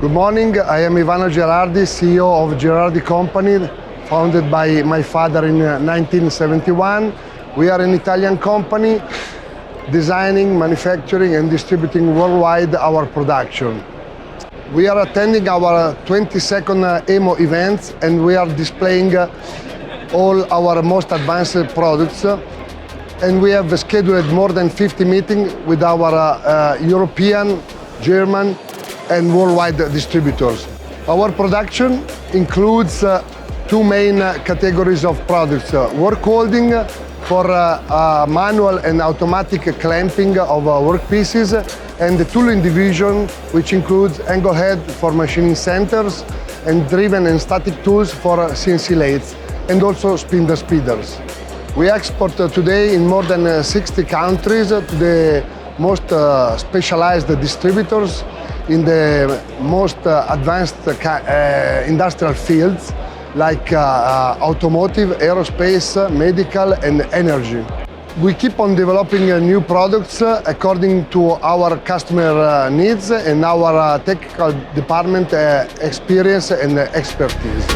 Good morning, I am Ivano Gerardi, CEO of Gerardi Company, founded by my father in 1971. We are an Italian company designing, manufacturing and distributing worldwide our production. We are attending our 22nd EMO events and we are displaying all our most advanced products. And we have scheduled more than 50 meetings with our European, German and worldwide distributors. Our production includes two main categories of products. Workholding for manual and automatic clamping of workpieces, and the tooling division, which includes angle head for machining centers and driven and static tools for CNC lathes, and also spindle speeders. We export today in more than 60 countries to the most specialized distributors in the most advanced industrial fields like automotive, aerospace, medical and energy. We keep on developing new products according to our customer needs and our technical department experience and expertise.